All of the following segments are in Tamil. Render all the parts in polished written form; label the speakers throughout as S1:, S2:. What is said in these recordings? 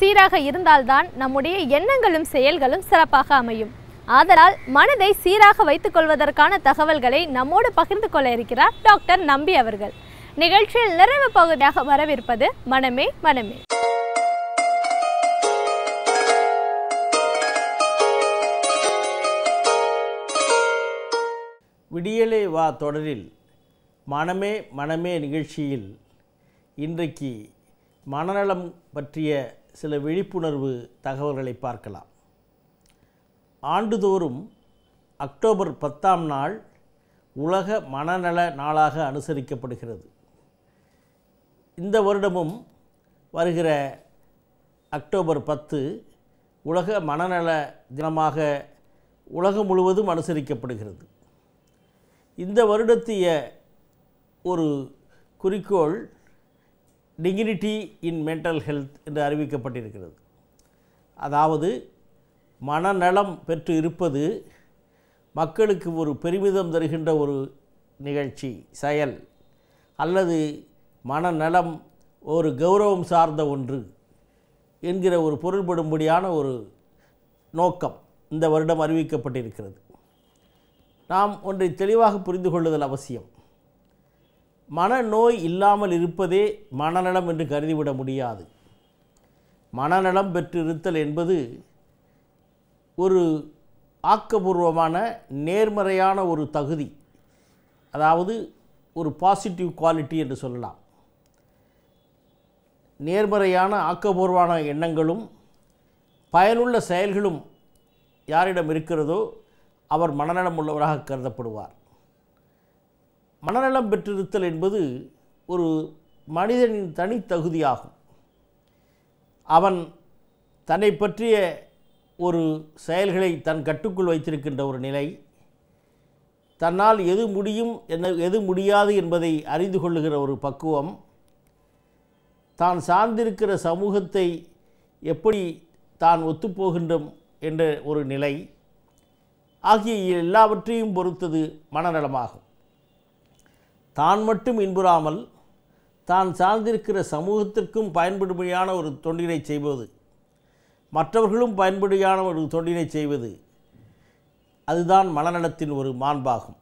S1: சீராக இருந்தால்தான் நம்முடைய எண்ணங்களும் செயல்களும் சிறப்பாக அமையும். ஆதலால் மனதை சீராக வைத்துக் கொள்வதற்கான தகவல்களை நம்மோடு பகிர்ந்து கொள்ள இருக்கிறார் டாக்டர் நம்பி அவர்கள். நிகழ்ச்சியில் நிறைவு பகுதியாக வரவிருப்பது மனமே மனமே.
S2: விடியலே வா தொடரில் மனமே மனமே நிகழ்ச்சியில் இன்றைக்கு மனநலம் பற்றிய சில விழிப்புணர்வு தகவல்களை பார்க்கலாம். ஆண்டுதோறும் அக்டோபர் 10ஆம் நாள் உலக மனநல நாளாக அனுசரிக்கப்படுகிறது. இந்த வருடமும் வருகிற அக்டோபர் 10 உலக மனநல தினமாக உலகம் முழுவதும் அனுசரிக்கப்படுகிறது. இந்த வருடத்திய ஒரு குறிக்கோள் டிக்னிட்டி இன் மென்டல் ஹெல்த் என்று அறிவிக்கப்பட்டிருக்கிறது. அதாவது மனநலம் பெற்று இருப்பது மக்களுக்கு ஒரு பெருமிதம் தருகின்ற ஒரு நிகழ்ச்சி, செயல், அல்லது மனநலம் ஒரு கௌரவம் சார்ந்த ஒன்று என்கிற ஒரு பொருள்படும்படியான ஒரு நோக்கம் இந்த வருடம் அறிவிக்கப்பட்டிருக்கிறது. நாம் ஒன்றை தெளிவாக புரிந்து கொள்ளுதல் அவசியம். மனநோய் இல்லாமல் இருப்பதே மனநலம் என்று கருதிவிட முடியாது. மனநலம் பெற்றிருத்தல் என்பது ஒரு ஆக்கபூர்வமான நேர்மறையான ஒரு தகுதி, அதாவது ஒரு பாசிட்டிவ் குவாலிட்டி என்று சொல்லலாம். நேர்மறையான ஆக்கபூர்வமான எண்ணங்களும் பயனுள்ள செயல்களும் யாரிடம் இருக்கிறதோ அவர் மனநலம் உள்ளவராக கருதப்படுவார். மனநலம் பெற்றிருத்தல் என்பது ஒரு மனிதனின் தனித்தகுதியாகும். அவன் தன்னை பற்றிய ஒரு செயல்களை தன் கட்டுக்குள் வைத்திருக்கின்ற ஒரு நிலை, தன்னால் எது முடியும் எது முடியாது என்பதை அறிந்து கொள்ளுகிற ஒரு பக்குவம், தான் சார்ந்திருக்கிற சமூகத்தை எப்படி தான் ஒத்துப்போகின்றோம் என்ற ஒரு நிலை ஆகிய எல்லாவற்றையும் பொறுத்தது மனநலமாகும். தான் மட்டும் இன்புறாமல் தான் சார்ந்திருக்கிற சமூகத்திற்கும் பயன்படும்படியான ஒரு தொண்டினை செய்வது, மற்றவர்களும் பயன்படுயான ஒரு தொண்டினை செய்வது, அதுதான் மனநலத்தின் ஒரு மாண்பாகும்.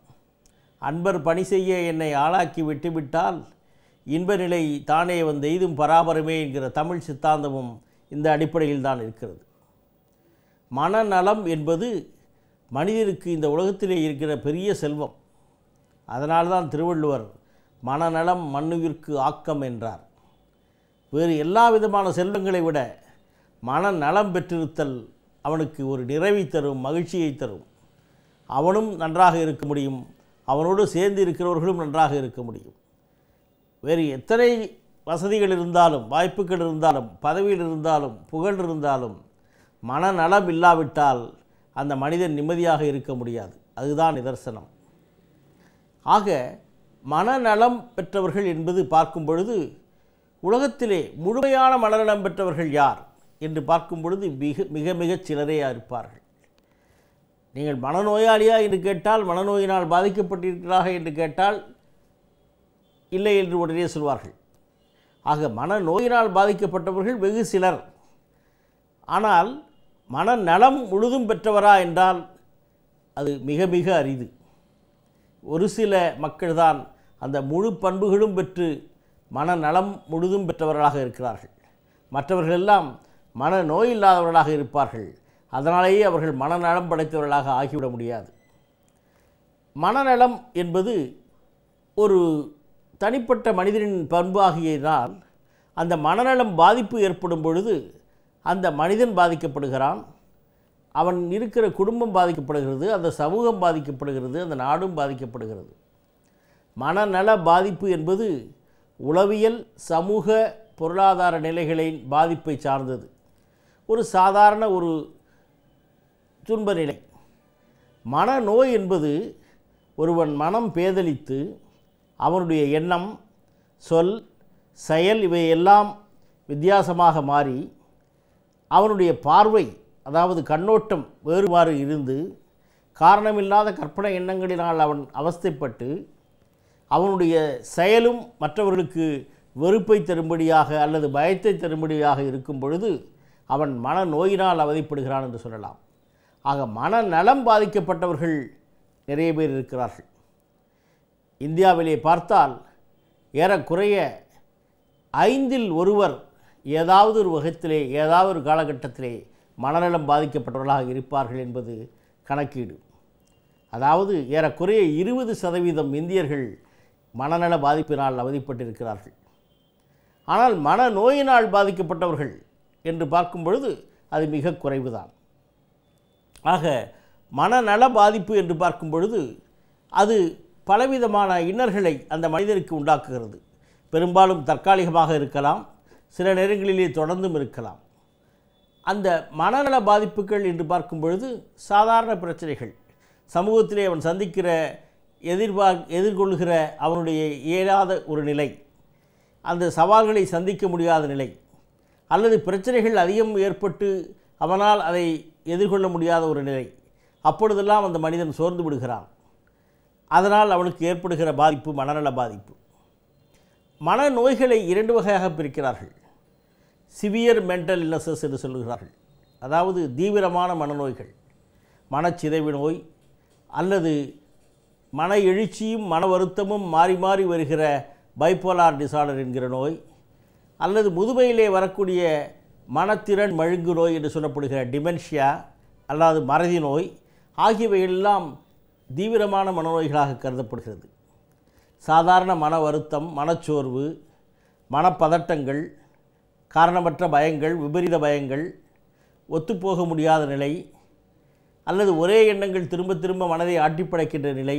S2: அன்பர் பணி செய்ய என்னை ஆளாக்கி விட்டுவிட்டால் இன்ப நிலை தானே எய்தும் பராபரமே என்கிற தமிழ் சித்தாந்தமும் இந்த அடிப்படையில் தான் இருக்கிறது. மனநலம் என்பது மனிதனுக்கு இந்த உலகத்திலே இருக்கிற பெரிய செல்வம். அதனால்தான் திருவள்ளுவர் மனநலம் மண்ணுயிர்க்கு ஆக்கம் என்றார். வேறு எல்லா விதமான செல்வங்களை விட மனநலம் பெற்றிருத்தல் அவனுக்கு ஒரு நிறைவை தரும், மகிழ்ச்சியை தரும். அவனும் நன்றாக இருக்க முடியும், அவனோடு சேர்ந்து இருக்கிறவர்களும் நன்றாக இருக்க முடியும். வேறு எத்தனை வசதிகள் இருந்தாலும், வாய்ப்புகள் இருந்தாலும், பதவியில் இருந்தாலும், புகழ் இருந்தாலும் மனநலம் இல்லாவிட்டால் அந்த மனிதன் நிம்மதியாக இருக்க முடியாது. அதுதான் நிதர்சனம். ஆக மனநலம் பெற்றவர்கள் என்பது பார்க்கும் பொழுது உலகத்திலே முழுமையான மனநலம் பெற்றவர்கள் யார் என்று பார்க்கும் பொழுது மிக மிகச் சிலரே இருப்பார்கள். நீங்கள் மனநோயாளியா என்று கேட்டால், மனநோயினால் பாதிக்கப்பட்டிருக்கிறார்கள் என்று கேட்டால் இல்லை என்று உடனே சொல்வார்கள். ஆக மனநோயினால் பாதிக்கப்பட்டவர்கள் வெகு சிலர். ஆனால் மனநலம் முழுதும் பெற்றவரா என்றால் அது மிக மிக அரிது. ஒரு சில மக்கள்தான் அந்த முழு பண்புகளும் பெற்று மனநலம் முழுதும் பெற்றவர்களாக இருக்கிறார்கள். மற்றவர்களெல்லாம் மனநோய் இல்லாதவர்களாக இருப்பார்கள். அதனாலேயே அவர்கள் மனநலம் படைத்தவர்களாக ஆகிவிட முடியாது. மனநலம் என்பது ஒரு தனிப்பட்ட மனிதனின் பண்பாகியதால் அந்த மனநலம் பாதிப்பு ஏற்படும் பொழுது அந்த மனிதன் பாதிக்கப்படுகிறான், அவன் இருக்கிற குடும்பம் பாதிக்கப்படுகிறது, அந்த சமூகம் பாதிக்கப்படுகிறது, அந்த நாடும் பாதிக்கப்படுகிறது. மனநல பாதிப்பு என்பது உளவியல், சமூக, பொருளாதார நிலைகளின் பாதிப்பை சார்ந்தது. ஒரு சாதாரண ஒரு துன்ப நிலை. மனநோய் என்பது ஒருவன் மனம் பேதலித்து அவனுடைய எண்ணம், சொல், செயல் இவையெல்லாம் வித்தியாசமாக மாறி அவனுடைய பார்வை, அதாவது கண்ணோட்டம் வேறுபாடு இருந்து காரணமில்லாத கற்பனை எண்ணங்களினால் அவன் அவஸ்தைப்பட்டு அவனுடைய செயலும் மற்றவர்களுக்கு வெறுப்பை தரும்படியாக அல்லது பயத்தை தரும்படியாக இருக்கும் பொழுது அவன் மனநோயினால் அவதிப்படுகிறான் என்று சொல்லலாம். ஆக மனநலம் பாதிக்கப்பட்டவர்கள் நிறைய பேர் இருக்கிறார்கள். இந்தியாவிலே பார்த்தால் ஏறக்குறைய 5இல் ஒருவர் ஏதாவது ஒரு வகத்திலே ஏதாவது ஒரு காலகட்டத்திலே மனநலம் பாதிக்கப்பட்டவர்களாக இருப்பார்கள் என்பது கணக்கீடு. அதாவது ஏறக்குறைய 20% இந்தியர்கள் மனநல பாதிப்பினால் அவதிப்பட்டிருக்கிறார்கள். ஆனால் மனநோயினால் பாதிக்கப்பட்டவர்கள் என்று பார்க்கும் பொழுது அது மிக குறைவுதான். ஆக மனநல பாதிப்பு என்று பார்க்கும் பொழுது அது பலவிதமான இன்னல்களை அந்த மனிதனுக்கு உண்டாக்குகிறது. பெரும்பாலும் தற்காலிகமாக இருக்கலாம், சில நேரங்களிலே தொடர்ந்தும் இருக்கலாம். அந்த மனநல பாதிப்புகள் என்று பார்க்கும் பொழுது சாதாரண பிரச்சனைகள், சமூகத்திலே அவன் சந்திக்கிற எதிர்கொள்கிற அவனுடைய இயலாத ஒரு நிலை, அந்த சவால்களை சந்திக்க முடியாத நிலை, அல்லது பிரச்சனைகள் அதிகம் ஏற்பட்டு அவனால் அதை எதிர்கொள்ள முடியாத ஒரு நிலை, அப்பொழுதெல்லாம் அந்த மனிதன் சோர்ந்து விடுகிறான். அதனால் அவனுக்கு ஏற்படுகிற பாதிப்பு மனநல பாதிப்பு. மனநோய்களை 2 வகையாக பிரிக்கிறார்கள். சிவியர் மென்டல் இல்னஸஸ் என்று சொல்கிறார்கள். அதாவது தீவிரமான மனநோய்கள், மனச்சிதைவு நோய் அல்லது மன எழுச்சியும் மன வருத்தமும் மாறி மாறி வருகிற பைப்போலார் டிசார்டர் என்கிற நோய், அல்லது முதுமையிலே வரக்கூடிய மனத்திறன் மழுங்கு நோய் என்று சொல்லப்படுகிற டிமென்ஷியா அல்லது மறதி நோய் ஆகியவையெல்லாம் தீவிரமான மனநோய்களாக கருதப்படுகிறது. சாதாரண மன வருத்தம், மனச்சோர்வு, மனப்பதட்டங்கள், காரணமற்ற பயங்கள், விபரீத பயங்கள், ஒத்துப்போக முடியாத நிலை, அல்லது ஒரே எண்ணங்கள் திரும்ப திரும்ப மனதை ஆட்டிப்படைக்கின்ற நிலை,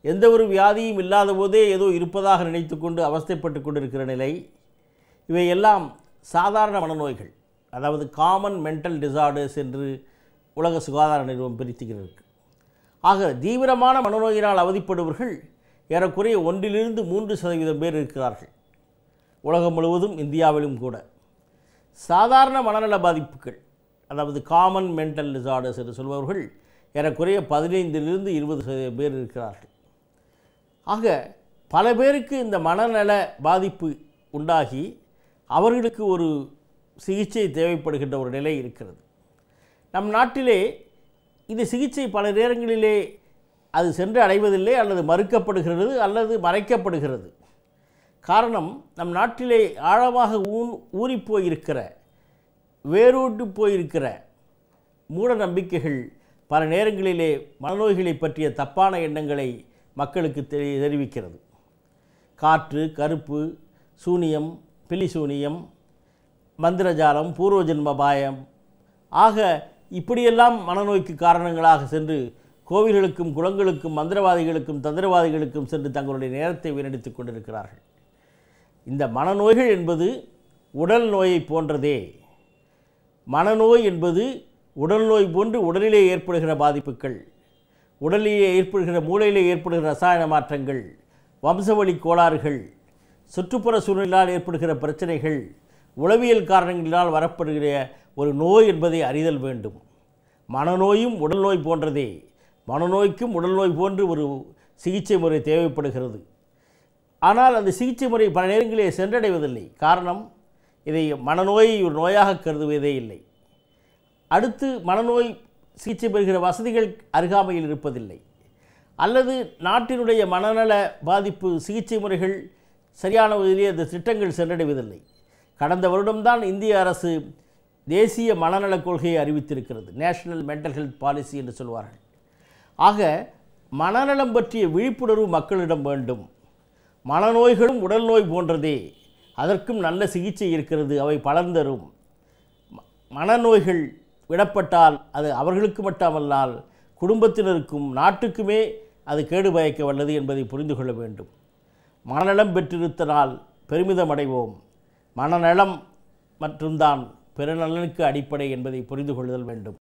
S2: எந்த ஒரு வியாதியும் இல்லாத போதே ஏதோ இருப்பதாக நினைத்து கொண்டு அவஸ்தைப்பட்டு கொண்டிருக்கிற நிலை, இவையெல்லாம் சாதாரண மனநோய்கள். அதாவது காமன் மென்டல் டிசார்டர்ஸ் என்று உலக சுகாதார நிறுவனம் பிரித்துகிறது. ஆக தீவிரமான மனநோயினால் அவதிப்படுபவர்கள் ஏறக்குறைய 1லிருந்து 3% பேர் இருக்கிறார்கள் உலகம் முழுவதும், இந்தியாவிலும் கூட. சாதாரண மனநல பாதிப்புகள், அதாவது காமன் மென்டல் டிசார்டர்ஸ் என்று சொல்பவர்கள் ஏறக்குறைய 15லிருந்து 20% பேர் இருக்கிறார்கள். ஆக பல பேருக்கு இந்த மனநல பாதிப்பு உண்டாகி அவர்களுக்கு ஒரு சிகிச்சை தேவைப்படுகின்ற ஒரு நிலை இருக்கிறது. நம் நாட்டிலே இந்த சிகிச்சை பல நேரங்களிலே அது சென்று அடைவதில்லை, அல்லது மறுக்கப்படுகிறது, அல்லது மறைக்கப்படுகிறது. காரணம், நம் நாட்டிலே ஆழமாக ஊறிப்போயிருக்கிற, வேரூட்டு போயிருக்கிற மூட நம்பிக்கைகள் பல நேரங்களிலே மனநோய்களை பற்றிய தப்பான எண்ணங்களை மக்களுக்கு தெரிவிக்கிறது. காற்று, கருப்பு, சூனியம், பில்லி சூனியம், மந்திரஜாலம், பூர்வ ஜென்ம பாயம் ஆக இப்படியெல்லாம் மனநோய்க்கு காரணங்களாக சென்று கோவில்களுக்கும் குளங்களுக்கும் மந்திரவாதிகளுக்கும் தந்திரவாதிகளுக்கும் சென்று தங்களுடைய நேரத்தை வீணடித்துக் கொண்டிருக்கிறார்கள். இந்த மனநோய்கள் என்பது உடல் நோயை போன்றதே. மனநோய் என்பது உடல் நோய் போன்று உடலிலே ஏற்படுகிற பாதிப்புகள், உடலிலே ஏற்படுகிற மூளையிலே ஏற்படுகிற ரசாயன மாற்றங்கள், வம்சவழி கோளாறுகள், சுற்றுப்புற சூழ்நிலையால் ஏற்படுகிற பிரச்சனைகள், உளவியல் காரணங்களினால் வரப்படுகிற ஒரு நோய் என்பதை அறிதல் வேண்டும். மனநோயும் உடல் நோய் போன்றதே. மனநோய்க்கும் உடல் நோய் போன்று ஒரு சிகிச்சை முறை தேவைப்படுகிறது. ஆனால் அந்த சிகிச்சை முறை பல நேரங்களில் சென்றடைவதில்லை. காரணம், இதை மனநோயை ஒரு நோயாக கருதுவதே இல்லை. அடுத்து, மனநோய் சிகிச்சை பெறுகிற வசதிகள் அருகாமையில் இருப்பதில்லை, அல்லது நாட்டினுடைய மனநல பாதிப்பு சிகிச்சை முறைகள் சரியான வகையிலே அந்த திட்டங்கள் சென்றடைவதில்லை. கடந்த வருடம்தான் இந்திய அரசு தேசிய மனநலக் கொள்கையை அறிவித்திருக்கிறது. நேஷனல் மென்டல் ஹெல்த் பாலிசி என்று சொல்வார்கள். ஆக மனநலம் பற்றிய விழிப்புணர்வு மக்களிடம் வேண்டும். மனநோய்களும் உடல் நோய் போன்றதே, அதற்கும் நல்ல சிகிச்சை இருக்கிறது, அவை பலன் தரும். மனநோய்கள் விடப்பட்டால் அது அவர்களுக்கு மட்டுமல்லால் குடும்பத்தினருக்கும் நாட்டுக்குமே அது கேடு பயக்க வல்லது என்பதை புரிந்து கொள்ள வேண்டும். மனநலம் பெற்றிருத்தனால் பெருமிதம் அடைவோம். மனநலம் மட்டும்தான் பிறநலனுக்கு அடிப்படை என்பதை புரிந்து கொள்ளுதல் வேண்டும்.